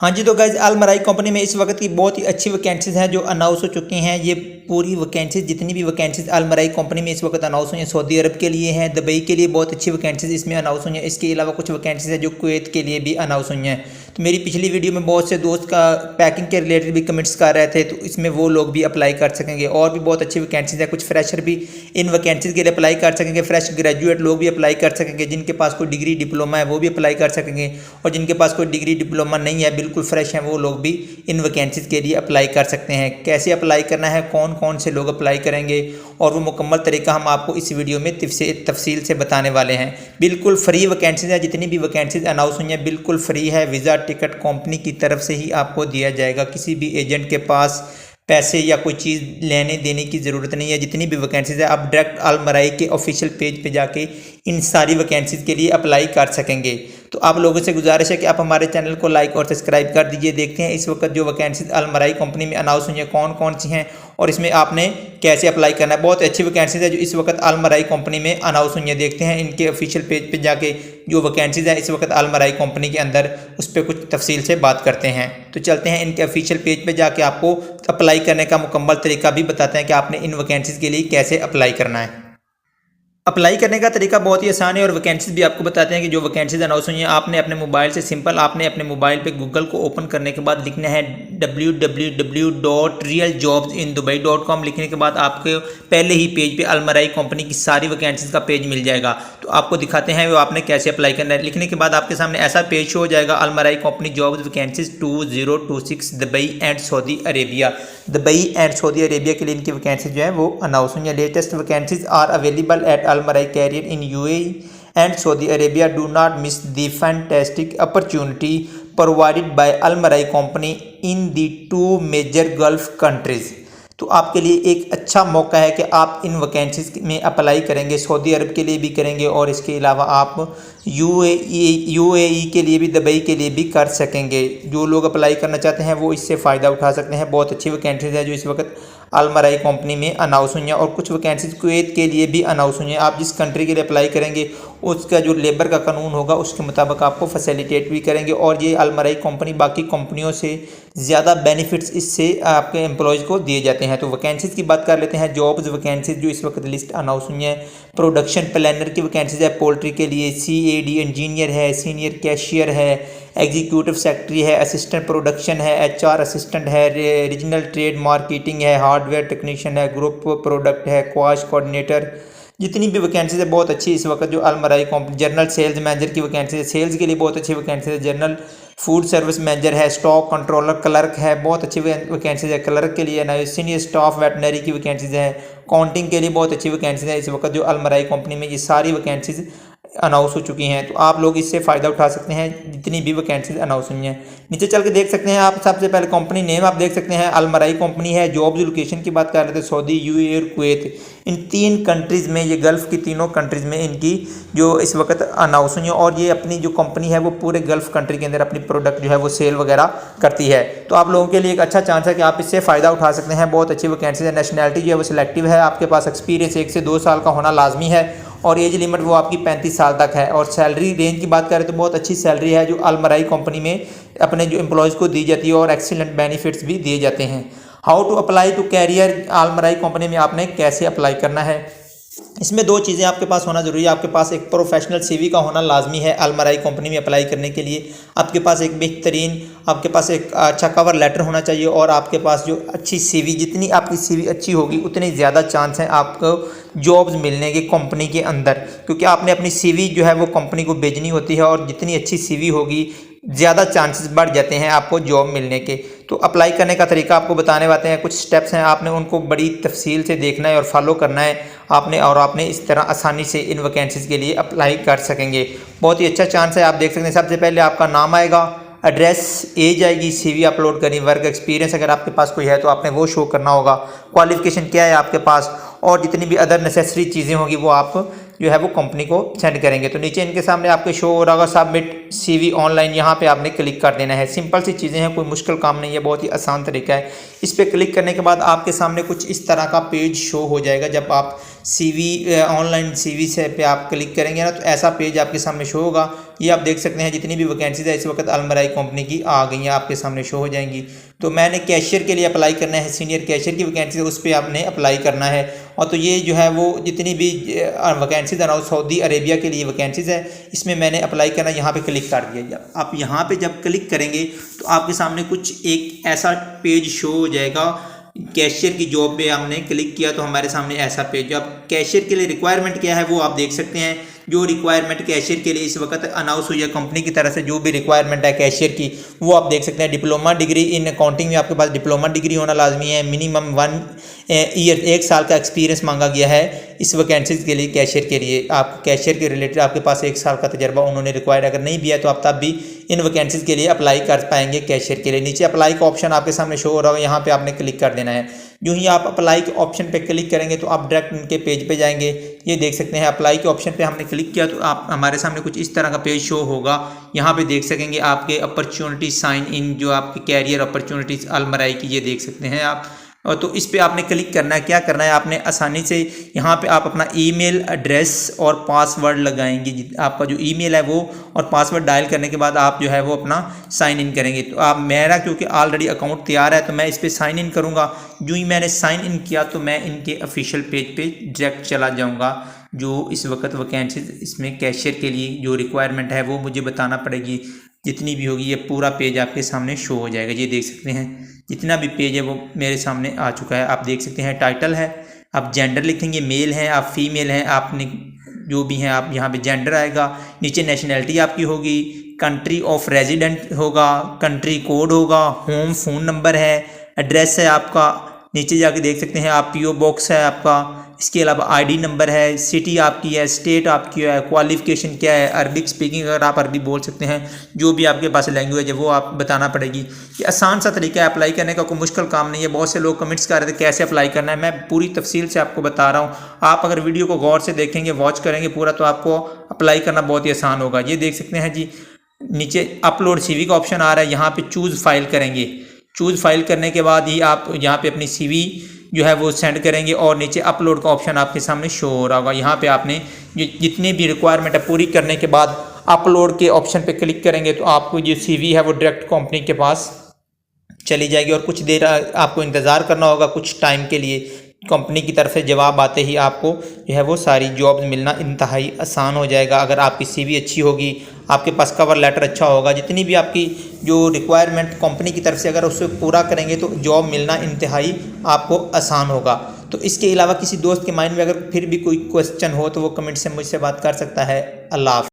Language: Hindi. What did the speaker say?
हाँ जी, तो गाइज़ अलमराई कंपनी में इस वक्त की बहुत ही अच्छी वैकेंसीज़ हैं जो अनाउंस हो चुकी हैं। ये पूरी वैकेंसीज़ जितनी भी वैकेंसीज़ अलमराई कंपनी में इस वक्त अनाउंस हुई हैं, सऊदी अरब के लिए हैं, दुबई के लिए बहुत अच्छी वैकेंसीज़ इसमें अनाउंस हुई हैं। इसके अलावा कुछ वैकेंसीज़ हैं जो कुवैत के लिए भी अनाउंस हुई हैं। तो मेरी पिछली वीडियो में बहुत से दोस्त का पैकिंग के रिलेटेड भी कमेंट्स कर रहे थे, तो इसमें वो लोग भी अप्लाई कर सकेंगे। और भी बहुत अच्छी वैकेंसीज़ है, कुछ फ्रेशर भी इन वैकेंसीज़ के लिए अप्लाई कर सकेंगे, फ्रेश ग्रेजुएट लोग भी अप्लाई कर सकेंगे, जिनके पास कोई डिग्री डिप्लोमा है वो भी अप्लाई कर सकेंगे, और जिनके पास कोई डिग्री डिप्लोमा नहीं है, बिल्कुल फ्रेश हैं, वो लोग भी इन वैकेंसीज़ के लिए अप्लाई कर सकते हैं। कैसे अप्लाई करना है, कौन कौन से लोग अप्लाई करेंगे और वो मुकम्मल तरीका हम आपको इस वीडियो में तफसील से बताने वाले हैं। बिल्कुल फ्री वैकेंसीज़ है, जितनी भी वैकेंसीज़ अनाउंस हुई हैं बिल्कुल फ्री है। वीज़ा टिकट कंपनी की तरफ से ही आपको दिया जाएगा, किसी भी एजेंट के पास पैसे या कोई चीज़ लेने देने की ज़रूरत नहीं है। जितनी भी वैकेंसीज़ है आप डायरेक्ट अलमराई के ऑफिशियल पेज पे जाके इन सारी वैकेंसीज़ के लिए अप्लाई कर सकेंगे। तो आप लोगों से गुजारिश है कि आप हमारे चैनल को लाइक और सब्सक्राइब कर दीजिए। देखते हैं इस वक्त जो वैकेंसीज़ अलमराई कंपनी में अनाउंस हुई हैं कौन कौन सी हैं और इसमें आपने कैसे अप्लाई करना है। बहुत अच्छी वैकेंसीज़ है जो इस वक्त अलमराई कंपनी में अनाउंस हुई हैं। देखते हैं इनके ऑफिशियल पेज पे जाके जो वैकेंसीज़ है इस वक्त अलमराई कंपनी के अंदर, उस पर कुछ तफसील से बात करते हैं। तो चलते हैं इनके ऑफिशियल पेज पे जाके आपको अप्लाई करने का मुकम्मल तरीका भी बताते हैं कि आपने इन वैकेंसीज़ के लिए कैसे अप्लाई करना है। अप्लाई करने का तरीका बहुत ही आसान है और वैकेंसीज भी आपको बताते हैं कि जो वैकेंसीज अनाउंस हुई हैं आपने अपने मोबाइल से सिंपल आपने अपने मोबाइल पे गूगल को ओपन करने के बाद लिखना है www.realjobsindubai.com। लिखने के बाद आपके पहले ही पेज पे अलमराई कंपनी की सारी वैकेंसीज का पेज मिल जाएगा। तो आपको दिखाते हैं वो आपने कैसे अप्लाई करना है। लिखने के बाद आपके सामने ऐसा पेज शो हो जाएगा, Almarai company jobs vacancies 2026 Dubai and Saudi Arabia. Dubai and Saudi Arabia के लिए इनकी वैकेंसी जो है वो अनाउंस हुई है। Latest vacancies are available at Almarai career in UAE and Saudi Arabia. Do not miss the fantastic opportunity provided by Almarai company in the two major Gulf countries. तो आपके लिए एक अच्छा मौका है कि आप इन वैकेंसीज में अप्लाई करेंगे, सऊदी अरब के लिए भी करेंगे और इसके अलावा आप यूएई के लिए भी, दुबई के लिए भी कर सकेंगे। जो लोग अप्लाई करना चाहते हैं वो इससे फ़ायदा उठा सकते हैं। बहुत अच्छी वैकेंसीज है जो इस वक्त अलमराई कंपनी में अनाउंस हुई हैं और कुछ वैकेंसीज कुवैत के लिए भी अनाउंस हुई हैं। आप जिस कंट्री के लिए अप्लाई करेंगे उसका जो लेबर का कानून होगा उसके मुताबिक आपको फैसिलिटेट भी करेंगे और ये अलमराई कंपनी बाकी कंपनियों से ज़्यादा बेनिफिट्स इससे आपके एम्प्लॉयज़ को दिए जाते हैं। तो वैकेंसीज़ की बात कर लेते हैं। जॉब्स वैकेंसीज जो इस वक्त लिस्ट अनाउंस हुई हैं, प्रोडक्शन प्लानर की वैकेंसीज है पोल्ट्री के लिए, CAD इंजीनियर है, सीनियर कैशियर है, एग्जीक्यूटिव सेक्रेटरी है, असिस्टेंट प्रोडक्शन है, HR असिस्टेंट है, रीजनल ट्रेड मार्केटिंग है, हार्डवेयर टेक्नीशियन है, ग्रुप प्रोडक्ट है, क्वाश कोऑर्डिनेटर। जितनी भी वैकेंसीज है बहुत अच्छी इस वक्त जो Almarai company. General sales manager की वैकेंसी है, सेल्स के लिए बहुत अच्छी वैकेंसी है। जनरल फूड सर्विस मैनेजर है, स्टॉक कंट्रोलर क्लर्क है, बहुत अच्छी वैकेंसीज है। क्लर्क के लिए ना सीनियर स्टाफ वेटनरी की वैकेंसीज है। काउंटिंग के लिए बहुत अच्छी वैकेंसीज है। इस वक्त जो अलमराई कंपनी में ये सारी वैकेंसीज अनाउंस हो चुकी हैं, तो आप लोग इससे फ़ायदा उठा सकते हैं जितनी भी वैकेंसीज अनाउंस हुई हैं। नीचे चल के देख सकते हैं आप, सबसे पहले कंपनी नेम आप देख सकते हैं, अलमराई कंपनी है। जॉब्स लोकेशन की बात कर रहे थे, सऊदी, यूएई और कुवैत, इन 3 कंट्रीज़ में, ये गल्फ़ की तीनों कंट्रीज़ में इनकी जो इस वक्त अनाउंस हुई है। और ये अपनी जो कंपनी है वो पूरे गल्फ़ कंट्री के अंदर अपनी प्रोडक्ट जो है वो सेल वगैरह करती है। तो आप लोगों के लिए एक अच्छा चांस है कि आप इससे फ़ायदा उठा सकते हैं। बहुत अच्छी वैकेंसी है। नेशनैलिटी जो है वो सिलेक्टिव है, आपके पास एक्सपीरियंस 1 से 2 साल का होना लाजमी है और एज लिमिट वो आपकी 35 साल तक है। और सैलरी रेंज की बात करें तो बहुत अच्छी सैलरी है जो अलमराई कंपनी में अपने जो एम्प्लॉयज़ को दी जाती है और एक्सीलेंट बेनिफिट्स भी दिए जाते हैं। How to apply to career Almarai company में आपने कैसे अप्लाई करना है, इसमें 2 चीज़ें आपके पास होना जरूरी है। आपके पास एक प्रोफेशनल CV का होना लाजमी है अलमराई कंपनी में अप्लाई करने के लिए। आपके पास एक बेहतरीन, आपके पास एक अच्छा कवर लेटर होना चाहिए और आपके पास जो अच्छी CV, जितनी आपकी CV अच्छी होगी उतने ज़्यादा चांस हैं आपको जॉब्स मिलने के कंपनी के अंदर, क्योंकि आपने अपनी CV जो है वो कंपनी को भेजनी होती है और जितनी अच्छी CV होगी ज़्यादा चांसेस बढ़ जाते हैं आपको जॉब मिलने के। तो अप्लाई करने का तरीका आपको बताने वाते हैं, कुछ स्टेप्स हैं, आपने उनको बड़ी तफसील से देखना है और फॉलो करना है आपने, और आपने इस तरह आसानी से इन वैकेंसीज़ के लिए अप्लाई कर सकेंगे। बहुत ही अच्छा चांस है। आप देख सकते हैं सबसे पहले आपका नाम आएगा, एड्रेस, एज आएगी, CV अपलोड करनी, वर्क एक्सपीरियंस अगर आपके पास कोई है तो आपने वो शो करना होगा, क्वालिफिकेशन क्या है आपके पास, और जितनी भी अदर नेसेसरी चीज़ें होंगी वो आप जो है वो कंपनी को सेंड करेंगे। तो नीचे इनके सामने आपके शो हो रहा होगा सबमिट CV ऑनलाइन, यहाँ पे आपने क्लिक कर देना है। सिंपल सी चीज़ें हैं, कोई मुश्किल काम नहीं है, बहुत ही आसान तरीका है। इस पर क्लिक करने के बाद आपके सामने कुछ इस तरह का पेज शो हो जाएगा। जब आप CV ऑनलाइन CV से पे आप क्लिक करेंगे ना तो ऐसा पेज आपके सामने शो होगा। ये आप देख सकते हैं जितनी भी वैकेंसीज है इस वक्त अलमराई कंपनी की आ गई हैं, आपके सामने शो हो जाएंगी। तो मैंने कैशियर के लिए अप्लाई करना है, सीनियर कैशियर की वैकेंसी है, उस पर आपने अप्लाई करना है। और तो ये जो है वो जितनी भी वैकेंसीज है सऊदी अरेबिया के लिए वैकेंसीज है, इसमें मैंने अप्लाई करना, यहाँ पे क्लिक कर दिया। आप यहाँ पे जब क्लिक करेंगे तो आपके सामने कुछ एक ऐसा पेज शो हो जाएगा। कैशियर की जॉब पे हमने क्लिक किया तो हमारे सामने ऐसा पेज। अब कैशियर के लिए रिक्वायरमेंट क्या है वो आप देख सकते हैं। जो रिक्वायरमेंट कैशियर के लिए इस वक्त अनाउंस हुई है कंपनी की तरफ से, जो भी रिक्वायरमेंट है कैशियर की वो आप देख सकते हैं। डिप्लोमा डिग्री इन अकाउंटिंग में आपके पास डिप्लोमा डिग्री होना लाजमी है। मिनिमम 1 ईयर 1 साल का एक्सपीरियंस मांगा गया है इस वैकेंसीज के लिए। कैशियर के लिए आप कैशियर के रिलेटेड आपके पास 1 साल का तजर्बा उन्होंने रिक्वायर्ड अगर नहीं भी है तो आप तब भी इन वैकेंसीज के लिए अप्लाई कर पाएंगे कैशियर के लिए। नीचे अप्लाई का ऑप्शन आपके सामने शो हो रहा है, यहाँ पे आपने क्लिक कर देना है। यूँ ही आप अप्लाई के ऑप्शन पे क्लिक करेंगे तो आप डायरेक्ट उनके पेज पे जाएंगे। ये देख सकते हैं अप्लाई के ऑप्शन पे हमने क्लिक किया तो आप हमारे सामने कुछ इस तरह का पेज शो होगा। यहाँ पे देख सकेंगे आपके अपॉर्चुनिटी साइन इन, जो आपके कैरियर अपॉर्चुनिटीज अलमराई की, ये देख सकते हैं आप। और तो इस पे आपने क्लिक करना है। क्या करना है आपने आसानी से यहाँ पे आप अपना ईमेल एड्रेस और पासवर्ड लगाएंगे। आपका जो ईमेल है वो और पासवर्ड डायल करने के बाद आप जो है वो अपना साइन इन करेंगे। तो आप मेरा क्योंकि ऑलरेडी अकाउंट तैयार है तो मैं इस पर साइन इन करूँगा। जो ही मैंने साइन इन किया तो मैं इनके ऑफिशियल पेज पे डायरेक्ट चला जाऊँगा। जो इस वक्त वैकेंसी इसमें कैशियर के लिए जो रिक्वायरमेंट है वो मुझे बताना पड़ेगी, जितनी भी होगी ये पूरा पेज आपके सामने शो हो जाएगा। ये देख सकते हैं जितना भी पेज है वो मेरे सामने आ चुका है। आप देख सकते हैं टाइटल है, आप जेंडर लिखेंगे, मेल हैं आप फीमेल हैं, आपने जो भी हैं आप यहाँ पे जेंडर आएगा। नीचे नेशनैलिटी आपकी होगी, कंट्री ऑफ रेजिडेंट होगा, कंट्री कोड होगा, होम फ़ोन नंबर है, एड्रेस है आपका। नीचे जाके देख सकते हैं आप PO बॉक्स है आपका। इसके अलावा ID नंबर है, सिटी आपकी है, स्टेट आपकी है, क्वालिफिकेशन क्या है, अरबिक स्पीकिंग अगर आप अरबी बोल सकते हैं, जो भी आपके पास लैंग्वेज है वो आप बताना पड़ेगी। ये आसान सा तरीका है अप्लाई करने का, कोई मुश्किल काम नहीं है। बहुत से लोग कमेंट्स कर रहे थे कैसे अप्लाई करना है, मैं पूरी तफसील से आपको बता रहा हूँ। आप अगर वीडियो को गौर से देखेंगे, वॉच करेंगे पूरा, तो आपको अप्लाई करना बहुत ही आसान होगा। ये देख सकते हैं जी नीचे अपलोड CV का ऑप्शन आ रहा है, यहाँ पे चूज़ फाइल करेंगे। चूज़ फाइल करने के बाद ही आप यहाँ पे अपनी CV जो है वो सेंड करेंगे और नीचे अपलोड का ऑप्शन आपके सामने शो हो रहा होगा। यहाँ पे आपने जितनी भी रिक्वायरमेंट है पूरी करने के बाद अपलोड के ऑप्शन पे क्लिक करेंगे तो आपको जो CV है वो डायरेक्ट कंपनी के पास चली जाएगी और कुछ देर आपको इंतज़ार करना होगा कुछ टाइम के लिए। कंपनी की तरफ से जवाब आते ही आपको जो है वो सारी जॉब्स मिलना इंतहाई आसान हो जाएगा। अगर आपकी CV अच्छी होगी, आपके पास कवर लेटर अच्छा होगा, जितनी भी आपकी जो रिक्वायरमेंट कंपनी की तरफ से अगर उससे पूरा करेंगे तो जॉब मिलना इंतहाई आपको आसान होगा। तो इसके अलावा किसी दोस्त के माइंड में अगर फिर भी कोई क्वेश्चन हो तो वो कमेंट से मुझसे बात कर सकता है। अल्लाह हाफ़िज़।